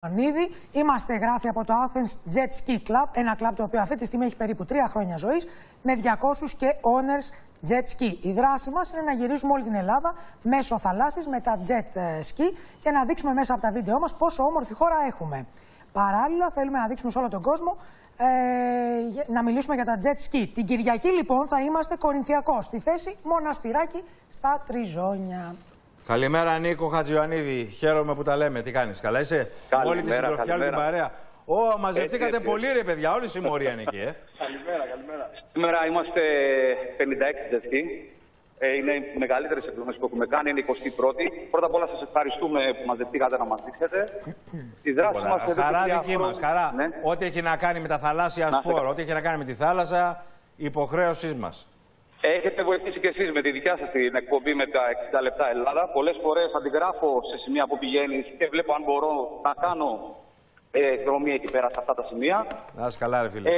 Ανίδη. Είμαστε γράφοι από το Athens Jet Ski Club, ένα κλαμπ το οποίο αυτή τη στιγμή έχει περίπου 3 χρόνια ζωής, με 200 και owners jet ski. Η δράση μας είναι να γυρίζουμε όλη την Ελλάδα μέσω θαλάσσης με τα jet ski και να δείξουμε μέσα από τα βίντεό μας πόσο όμορφη χώρα έχουμε. Παράλληλα, θέλουμε να δείξουμε σε όλο τον κόσμο να μιλήσουμε για τα jet ski. Την Κυριακή, λοιπόν, θα είμαστε Κορινθιακός, στη θέση Μοναστηράκι στα Τριζώνια. Καλημέρα, Νίκο Χατζιωαννίδη. Χαίρομαι που τα λέμε. Τι κάνεις, καλά είσαι? Όλη τη συντροφιά, όλη την παρέα. Μαζευτήκατε πολύ, ρε παιδιά. Όλη η συμμορία είναι εκεί, Καλημέρα. Σήμερα είμαστε 56 jet ski. Είναι οι μεγαλύτερες εκδρομές που έχουμε κάνει. Είναι η 21η. Πρώτα απ' όλα σας ευχαριστούμε που μαζευτήκατε να μας δείξετε. Τη δράση μας εδώ. Χαρά δική μας. Χαρά. Ναι. Ό,τι έχει να κάνει με τα θαλάσσια σπορ, ό,τι έχει να κάνει με τη θάλασσα, η υποχρέωσή μας. Έχετε βοηθήσει και εσείς με τη δικιά σας την εκπομπή με τα 60 λεπτά Ελλάδα. Πολλές φορές αντιγράφω σε σημεία που πηγαίνεις και βλέπω αν μπορώ να κάνω εκδρομή εκεί πέρα σε αυτά τα σημεία. Να είσαι καλά, ρε φίλε.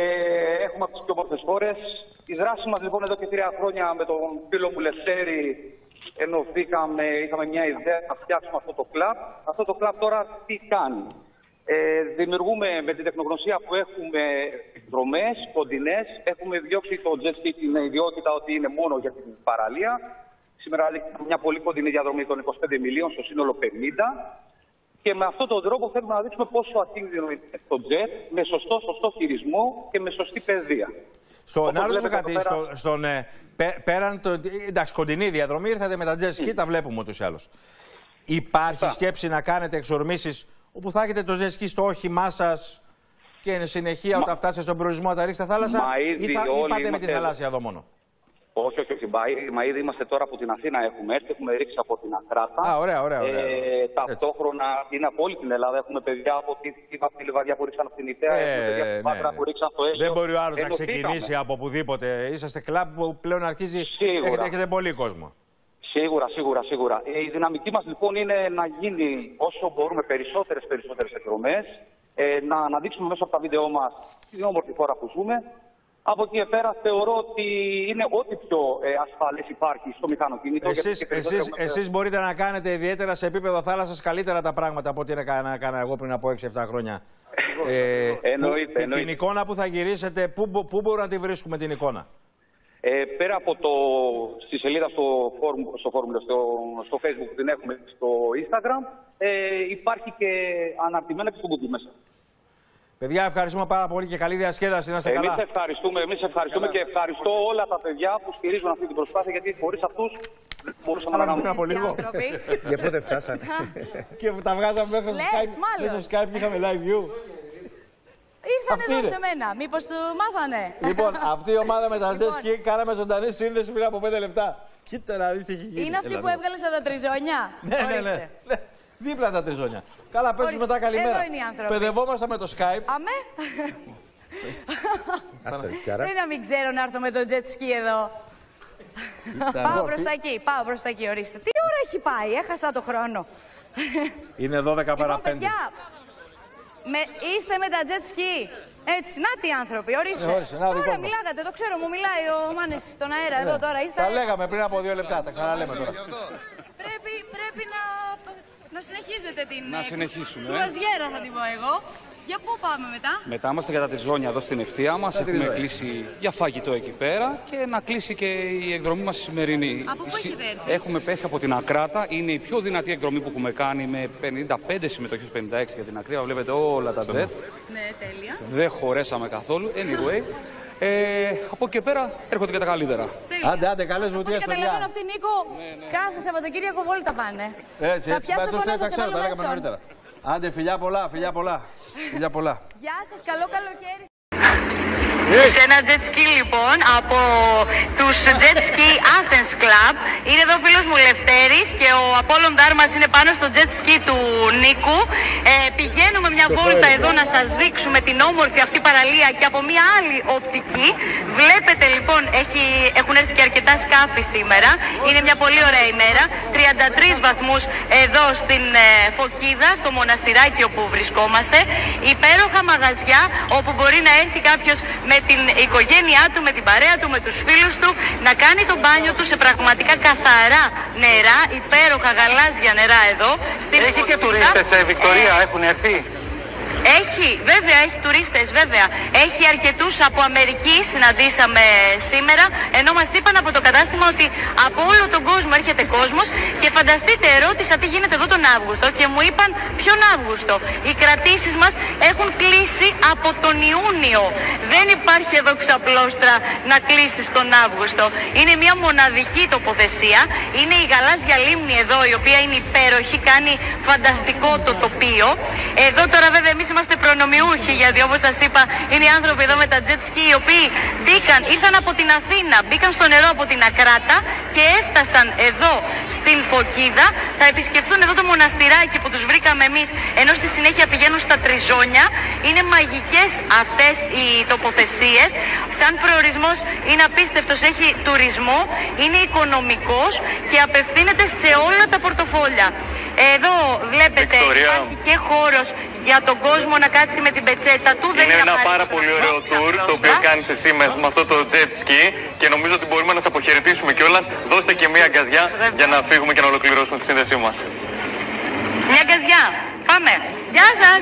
Έχουμε από τις πιο όμορφες χώρες. Η δράση μας λοιπόν εδώ και 3 χρόνια με τον φίλο μου Λευτέρη ενωθήκαμε, είχαμε μια ιδέα να φτιάξουμε αυτό το κλαμπ. Αυτό το κλαμπ τώρα τι κάνει? Δημιουργούμε με την τεχνογνωσία που έχουμε εκδρομές κοντινές. Έχουμε διώξει το jet ski την ιδιότητα ότι είναι μόνο για την παραλία. Σήμερα μια πολύ κοντινή διαδρομή των 25 μιλίων, στο σύνολο 50. Και με αυτόν τον τρόπο θέλουμε να δείξουμε πόσο ακίνδυνο είναι το jet, με σωστό χειρισμό και με σωστή παιδεία. Στον άλλο κάτι, πέραν εντάξει, κοντινή διαδρομή, ήρθατε με τα jet ski, τα βλέπουμε ούτως ή άλλως. Υπάρχει σκέψη να κάνετε εξορμήσεις όπου θα έχετε το jet ski στο όχημά σας και εν συνεχεία όταν φτάσετε στον προορισμό να τα ρίξετε στα θάλασσα, ή πάτε με τη θαλάσσια εδώ μόνο? Όχι. Μα ήδη είμαστε τώρα από την Αθήνα, έχουμε έρθει, έχουμε ρίξει από την Ακράτα. Ωραία. Ταυτόχρονα είναι από όλη την Ελλάδα. Έχουμε παιδιά από τη Λιβαδιά που ρίξαν από την Ιταία, έχουμε παιδιά από την Πάτρα που ρίξαν το Αίγυπτο. Δεν μπορεί ο άλλος να ξεκινήσει από οπουδήποτε. Είσαστε κλαμπ που πλέον αρχίζει, έχετε πολύ κόσμο. Σίγουρα. Η δυναμική μας λοιπόν είναι να γίνει όσο μπορούμε περισσότερες εκδρομές, να αναδείξουμε μέσα από τα βίντεό μας την όμορφη χώρα που ζούμε. Από εκεί και πέρα θεωρώ ότι είναι ό,τι πιο ασφαλές υπάρχει στο μηχανοκίνητο. Εσείς μπορείτε να κάνετε ιδιαίτερα σε επίπεδο θάλασσας καλύτερα τα πράγματα από ό,τι έκανα εγώ πριν από 6-7 χρόνια. Εννοείται. Την εικόνα που θα γυρίσετε, πού μπορούμε να τη βρίσκουμε την εικόνα? Πέρα από στη σελίδα στο Facebook που την έχουμε, στο Instagram, υπάρχει και αναρτημένα και στο Google μέσα. Παιδιά, ευχαριστούμε πάρα πολύ και καλή διασκέδαση. Να είστε καλά. Εμείς ευχαριστούμε και ευχαριστώ όλα τα παιδιά που στηρίζουν αυτή την προσπάθεια, γιατί χωρίς αυτούς δεν μπορούσαμε να κάνουμε. Από λίγο. Για πότε φτάσανε? Και τα βγάζαμε μέχρι στο Skype και είχαμε live view. Ήρθανε εδώ σε μένα, μήπως του μάθανε? Λοιπόν, αυτή η ομάδα με τα jet ski κάναμε ζωντανή σύνδεση πριν από 5 λεπτά. Κοίτα να δεις τι έχει γίνει. Είναι αυτή που έβγαλες από τα Τριζώνια? Ναι. Δίπλα τα Τριζώνια. Καλά, πες μετά καλημέρα. Εδώ είναι οι άνθρωποι. Παιδευόμαστε με το Skype. Αμέ. Δεν να μην ξέρω να έρθω με το jet ski εδώ. Πάω προς τα εκεί, ορίστε. Τι ώρα έχει πάει, έχασα το χρόνο. Είναι 12 παρά 5. Είστε με τα jet ski. Έτσι, να τι άνθρωποι, ορίστε. Τώρα μιλάγατε, το ξέρω, μου μιλάει ο Μάνες στον αέρα εδώ τώρα. Τα λέγαμε πριν από 2 λεπτά, τα ξαναλέμε τώρα. Πρέπει να συνεχίζετε την συνεχίσουμε. κρουαζιέρα, θα την πω εγώ. Για πού πάμε μετά? Μετά είμαστε για τα Τριζώνια εδώ στην ευθεία μας. Έχουμε κλείσει για φαγητό εκεί πέρα και να κλείσει και η εκδρομή μας σημερινή. Από πού έχετε έρθει? Έχουμε πέσει από την Ακράτα. Είναι η πιο δυνατή εκδρομή που έχουμε κάνει με 55 συμμετοχές, 56 για την ακρίβεια. Βλέπετε όλα τα jet. Ναι, τέλεια. Δεν χωρέσαμε καθόλου. Anyway. Από εκεί πέρα έρχονται και τα καλύτερα. Άντε, καλές βουτιές, παιδιά. Καταλαβαίνω αυτή, Νίκο, κάθε Σαββατοκύριακο βόλτα πάνε. Έτσι, θα πιάσω κονέ, θα σε βάλω μέσα. Άντε, φιλιά πολλά. Γεια σας, καλό καλοκαίρι. Σε ένα jet ski λοιπόν από τους Jet Ski Athens Club. Είναι εδώ ο φίλος μου Λευτέρης και ο Απόλλων Ντάρμας είναι πάνω στο jet ski του Νίκου. Πηγαίνουμε μια μια βόλτα εδώ να σας δείξουμε την όμορφη αυτή παραλία και από μια άλλη οπτική. Βλέπετε λοιπόν, έχουν έρθει και αρκετά σκάφη σήμερα. Είναι μια πολύ ωραία ημέρα. 33 βαθμούς εδώ στην Φωκίδα, στο μοναστηράκι όπου βρισκόμαστε. Υπέροχα μαγαζιά όπου μπορεί να έρθει κάποιος με την οικογένειά του, με την παρέα του, με τους φίλους του, να κάνει το μπάνιο του σε πραγματικά καθαρά νερά, υπέροχα γαλάζια νερά εδώ. Έχει και τουρίστες, Βικτωρία, έχουν έρθει? Έχει, βέβαια, έχει τουρίστες, βέβαια. Έχει αρκετούς από Αμερική, συναντήσαμε σήμερα, ενώ μας είπαν από το κατάστημα ότι από όλο τον κόσμο έρχεται κόσμος και φανταστείτε, ρώτησα τι γίνεται εδώ τον Αύγουστο και μου είπαν ποιον Αύγουστο. Οι κρατήσεις μας έχουν κλείσει από τον Ιούνιο. Δεν υπάρχει εδώ ξαπλώστρα να κλείσει τον Αύγουστο. Είναι μια μοναδική τοποθεσία. Είναι η γαλάζια λίμνη εδώ, η οποία είναι υπέροχη, κάνει φανταστικό το τοπίο. Εδώ τώρα βέβαια εμείς είμαστε προνομιούχοι, γιατί όπως σας είπα είναι οι άνθρωποι εδώ με τα jet ski οι οποίοι ήρθαν από την Αθήνα, μπήκαν στο νερό από την Ακράτα και έφτασαν εδώ στην Φωκίδα. Θα επισκεφθούν εδώ το μοναστηράκι που τους βρήκαμε εμείς, ενώ στη συνέχεια πηγαίνουν στα Τριζόνια. Είναι μαγικές αυτές οι τοποθεσίες. Σαν προορισμός είναι απίστευτος, έχει τουρισμό, είναι οικονομικός και απευθύνεται σε όλα τα πορτοφόλια. Εδώ βλέπετε υπάρχει και χώρος για τον κόσμο να κάτσει με την πετσέτα του. Είναι ένα πάρα πολύ ωραίο tour το οποίο κάνεις εσύ με αυτό το jet ski και νομίζω ότι μπορούμε να σας αποχαιρετήσουμε κιόλας. Δώστε και μία γκαζιά για να φύγουμε και να ολοκληρώσουμε τη σύνδεσή μας. Μια γκαζιά. Πάμε. Γεια σας.